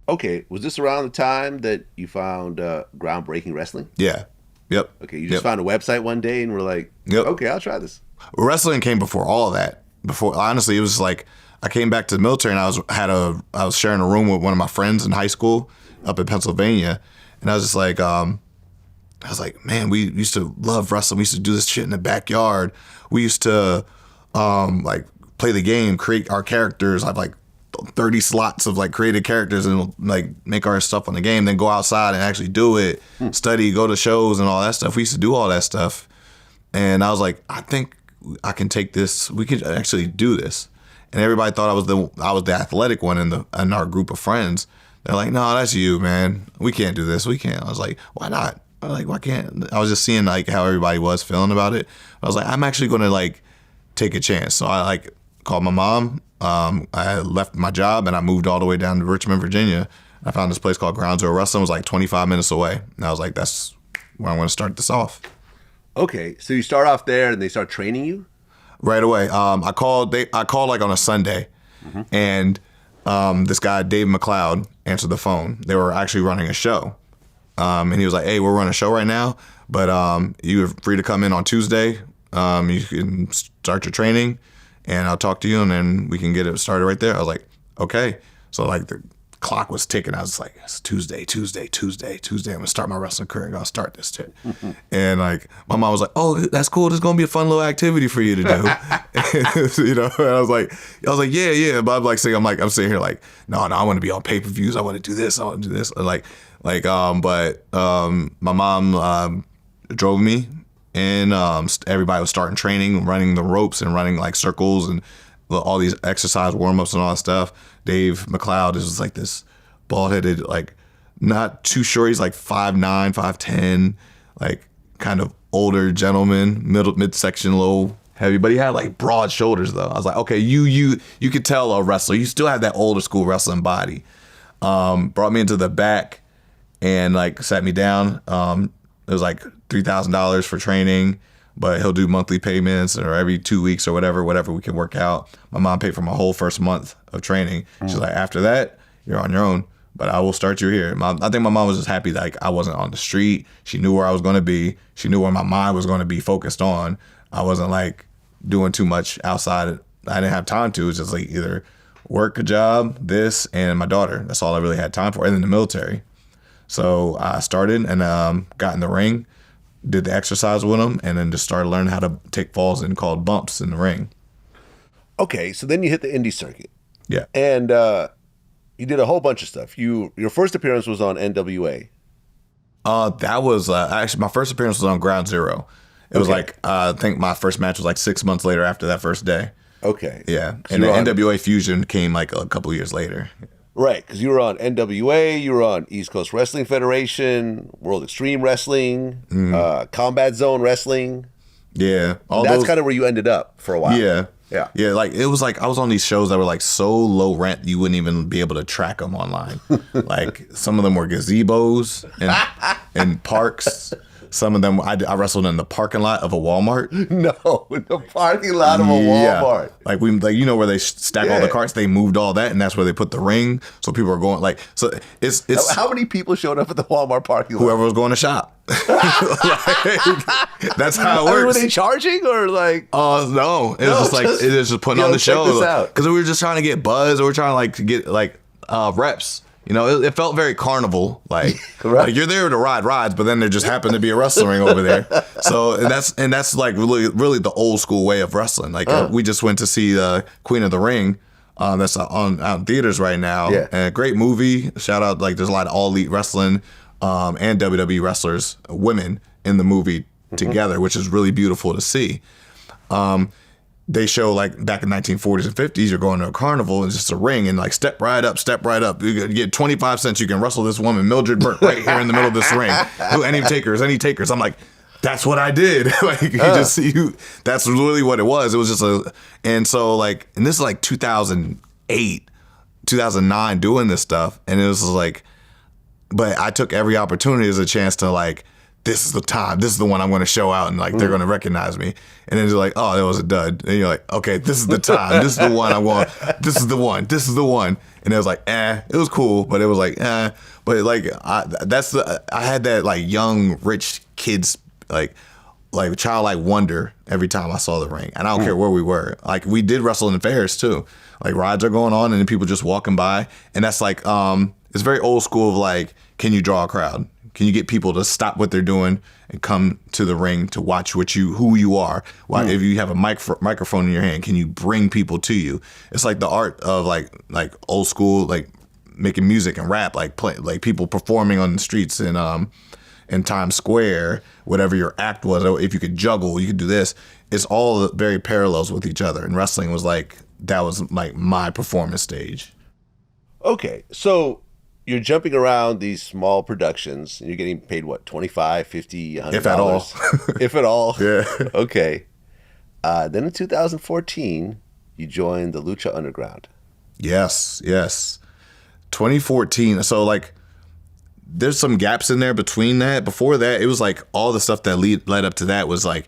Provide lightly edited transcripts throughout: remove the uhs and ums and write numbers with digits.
Okay, was this around the time that you found groundbreaking wrestling? Yeah. Yep. Okay, you just Yep. found a website one day and were like, Yep. okay, I'll try this. Wrestling came before all of that. Before, honestly, it was like I came back to the military and I was sharing a room with one of my friends in high school up in Pennsylvania, and I was just like, man, we used to love wrestling. We used to do this shit in the backyard. We used to like play the game, create our characters. I've like 30 slots of like created characters and like make our stuff on the game, then go outside and actually do it, study, go to shows and all that stuff. We used to do all that stuff. And I was like, I think I can take this. We can actually do this. And everybody thought I was the athletic one in our group of friends. They're like, no, that's you, man. We can't do this. We can't. I was like, why not? I was like, why can't? I was just seeing like how everybody was feeling about it. I was like, I'm actually going to like take a chance. So I like called my mom. I left my job and I moved all the way down to Richmond, Virginia. I found this place called Ground Zero Wrestling. It was like 25 minutes away. And I was like, that's where I want to start this off. Okay, so you start off there and they start training you? Right away. I called like on a Sunday, and this guy, Dave McLeod, answered the phone. They were actually running a show. And he was like, hey, we're running a show right now, but you're free to come in on Tuesday. You can start your training, and I'll talk to you, and then we can get it started right there. I was like, okay. So like the clock was ticking. I was like, it's Tuesday. I'm gonna start my wrestling career. I'm gonna start this shit. And like my mom was like, oh, that's cool. There's gonna be a fun little activity for you to do. You know, and I was like, yeah. But I'm sitting here like, no, I want to be on pay-per-views. I want to do this. I want to do this. But my mom drove me, and everybody was starting training, running the ropes and running like circles and all these exercise warm-ups and all that stuff. Dave McLeod is like this bald-headed, like not too sure. He's like 5'9", 5'10", like kind of older gentleman, midsection, low, heavy, but he had like broad shoulders though. I was like, okay, you could tell a wrestler. You still have that older school wrestling body. Brought me into the back and like sat me down. It was like $3,000 for training, but he'll do monthly payments or every 2 weeks or whatever we can work out. My mom paid for my whole first month of training. She's like, after that, you're on your own, but I will start you here. I think my mom was just happy that like, I wasn't on the street. She knew where I was going to be. She knew where my mind was going to be focused on. I wasn't like doing too much outside. I didn't have time to. It was just like either work a job, this, and my daughter. That's all I really had time for, and then the military. So I started and got in the ring, did the exercise with them, and then just started learning how to take falls and called bumps in the ring. Okay, so then you hit the indie circuit. Yeah. And you did a whole bunch of stuff. Your first appearance was on NWA. That was actually my first appearance was on Ground Zero. It was like I think my first match was like 6 months later after that first day. Okay. Yeah, and the NWA Fusion came like a couple years later. Right, because you were on NWA, you were on East Coast Wrestling Federation, World Extreme Wrestling, Combat Zone Wrestling. Yeah, that's kind of where you ended up for a while. Yeah. Like it was like I was on these shows that were like so low rent you wouldn't even be able to track them online. Like some of them were gazebos and parks. Some of them I wrestled in the parking lot of a Walmart. No, in the parking lot of a Walmart. Like where they stack all the carts. They moved all that, and that's where they put the ring. So people are going like so. It's how many people showed up at the Walmart parking lot? Whoever was going to shop. That's how it works. Were they charging or like? No, it was it was just putting on the show because we were just trying to get buzz, or we're trying to like to get like reps. You know, it felt very carnival, like you're there to ride rides, but then there just happened to be a wrestling ring over there. So and that's like really the old school way of wrestling. Like we just went to see Queen of the Ring, that's out in theaters right now. Yeah. And a great movie. Shout out, like there's a lot of all elite wrestling and WWE wrestlers, women in the movie together, which is really beautiful to see. They show like back in 1940s and 50s, you're going to a carnival and it's just a ring and like step right up. You get 25 cents. You can wrestle this woman, Mildred Burke, right here in the middle of this ring. Any takers. I'm like, that's what I did. Like you just see that's really what it was. It was just and this is like 2008, 2009 doing this stuff. And it was like, but I took every opportunity as a chance to like this is the time. This is the one I'm going to show out, and like they're going to recognize me. And then they're like, oh, that was a dud. And you're like, okay, this is the time. This is the one I want. This is the one. This is the one. And it was like, it was cool, but it was like, But like, I had that like young rich kids like childlike wonder every time I saw the ring, and I don't care where we were. Like we did wrestle in fairs too. Like rides are going on, and then people just walking by, and that's like it's very old school of like, can you draw a crowd? Can you get people to stop what they're doing and come to the ring to watch who you are? If you have a microphone in your hand, can you bring people to you? It's like the art of like old school, like making music and rap, like people performing on the streets in Times Square, whatever your act was. If you could juggle, you could do this. It's all very parallels with each other. And wrestling was like, that was like my performance stage. Okay, so you're jumping around these small productions, and you're getting paid, what, $25, $50, $100? If at all. If at all. Yeah. Okay. Then in 2014, you joined the Lucha Underground. Yes. 2014. So, like, there's some gaps in there between that. Before that, it was like all the stuff that led up to that was like,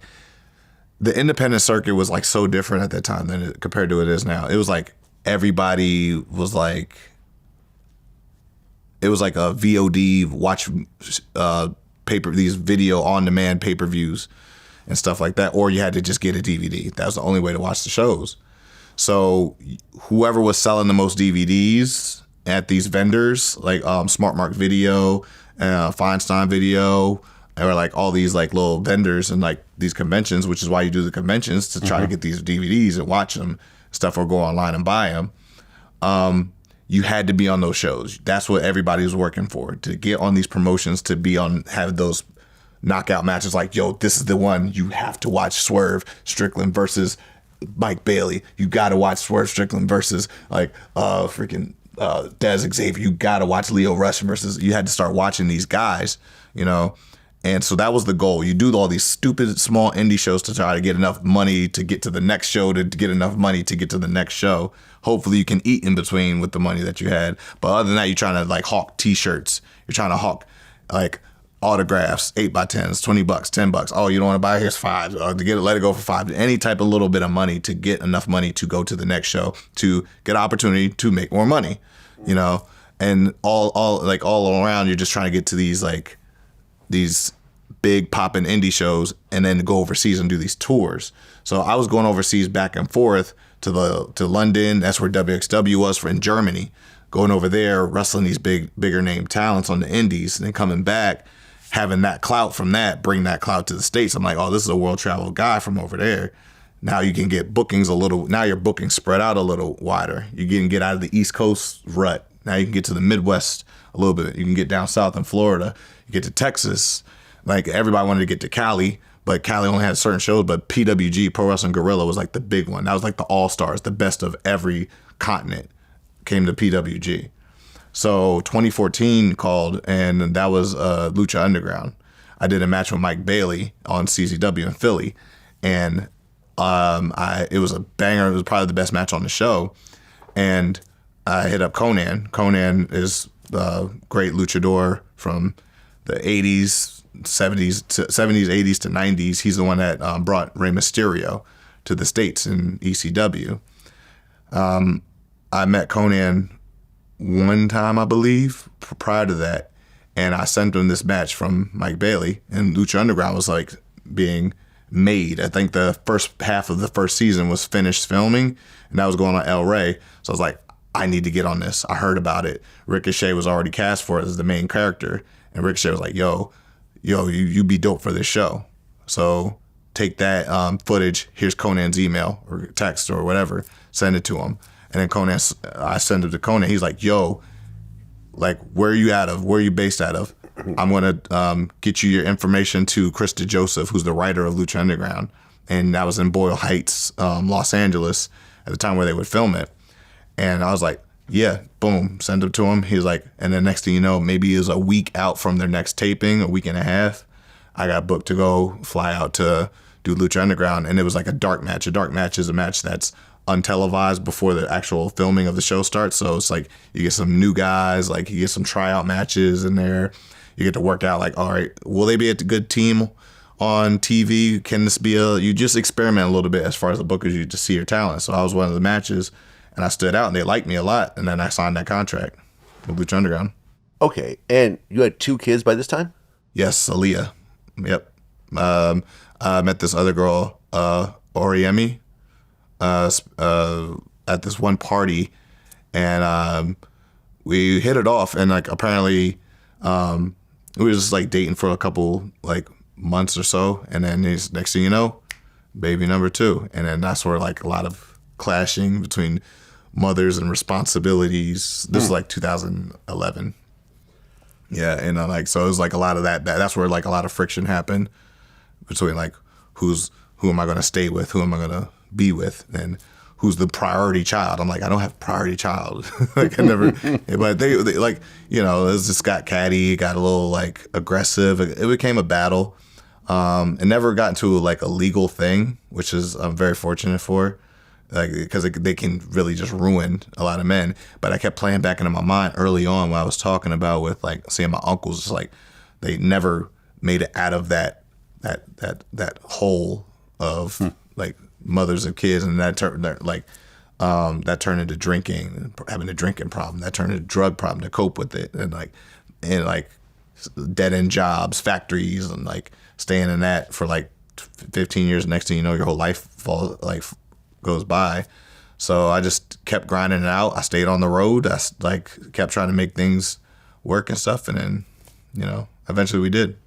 the independent circuit was like so different at that time compared to what it is now. It was like everybody was like, it was like a VOD watch these video on demand pay-per-views and stuff like that, or you had to just get a DVD. That was the only way to watch the shows. So whoever was selling the most DVDs at these vendors, like Smart Mark Video, Feinstein Video, or like all these like little vendors and like these conventions, which is why you do the conventions, to try to get these DVDs and watch them, stuff, or go online and buy them. You had to be on those shows. That's what everybody was working for, to get on these promotions, to be on, have those knockout matches. Like, yo, this is the one. You have to watch Swerve Strickland versus Mike Bailey. You got to watch Swerve Strickland versus like Des Xavier. You got to watch Leo Rush versus. You had to start watching these guys, you know. And so that was the goal. You do all these stupid small indie shows to try to get enough money to get to the next show, to get enough money to get to the next show. Hopefully you can eat in between with the money that you had. But other than that, you're trying to like hawk T-shirts. You're trying to hawk like autographs, 8x10s, $20, $10. Oh, you don't want to buy? Here's $5. To get it, let it go for $5. Any type of little bit of money to get enough money to go to the next show, to get opportunity to make more money, you know. And all around, you're just trying to get to these big poppin' indie shows, and then go overseas and do these tours. So I was going overseas back and forth to London. That's where WXW was, in Germany. Going over there, wrestling these bigger name talents on the indies, and then coming back, having that clout from that, bring that clout to the States. I'm like, oh, this is a world travel guy from over there. Now you can get bookings now your bookings spread out a little wider. You can get out of the East Coast rut. Now you can get to the Midwest a little bit. You can get down south in Florida. You get to Texas. Like, everybody wanted to get to Cali, but Cali only had certain shows. But PWG, Pro Wrestling Guerrilla, was like the big one. That was like the all-stars, the best of every continent came to PWG. So 2014 called, and that was Lucha Underground. I did a match with Mike Bailey on CZW in Philly, and it was a banger. It was probably the best match on the show. And I hit up Conan. Conan is a great luchador from the 80s, 70s, 80s to 90s. He's the one that brought Rey Mysterio to the States in ECW. I met Conan one time, I believe, prior to that, and I sent him this match from Mike Bailey, and Lucha Underground was like being made. I think the first half of the first season was finished filming, and that was going on El Rey. So I was like, I need to get on this. I heard about it. Ricochet was already cast for it as the main character, and Ricochet was like, yo, you be dope for this show. So take that footage. Here's Conan's email or text or whatever. Send it to him. And then I send it to Conan. He's like, yo, like, where are you out of? Where are you based out of? I'm going to get you your information to Krista Joseph, who's the writer of Lucha Underground. And that was in Boyle Heights, Los Angeles, at the time where they would film it. And I was like, yeah, boom, send it to him. He was like, and then next thing you know, maybe it was a week out from their next taping, a week and a half, I got booked to go fly out to do Lucha Underground. And it was like a dark match. A dark match is a match that's untelevised before the actual filming of the show starts. So it's like you get some new guys, like you get some tryout matches in there. you get to work out like, all right, will they be a good team on TV? Can this be you just experiment a little bit as far as the bookers, you just see your talent. So I was one of the matches and I stood out and they liked me a lot. And then I signed that contract with Lucha Underground. Okay. And you had 2 kids by this time? Yes, Aaliyah. Yep. I met this other girl, Oriemi, at this one party, and we hit it off. And like apparently, we were just like dating for a couple like months or so, and then next thing you know, baby number 2, and then that's where like a lot of clashing between mothers and responsibilities. This is like 2011. Yeah, and so it was like a lot of that. That's where like a lot of friction happened between like who am I going to stay with, who am I going to be with, and who's the priority child. I'm like, I don't have priority child. Like I never, but they like, you know, it just got catty, got a little like aggressive. It became a battle. It never got into like a legal thing, which is I'm very fortunate for. Like, because they can really just ruin a lot of men. But I kept playing back into my mind early on when I was talking about with like seeing my uncles, just like they never made it out of that hole of like mothers of kids, and that turned into drinking, having a drinking problem, that turned into drug problem to cope with it, and dead end jobs, factories, and like staying in that for like 15 years. Next thing you know, your whole life goes by. So I just kept grinding it out. I stayed on the road. I like kept trying to make things work and stuff, and then, you know, eventually we did.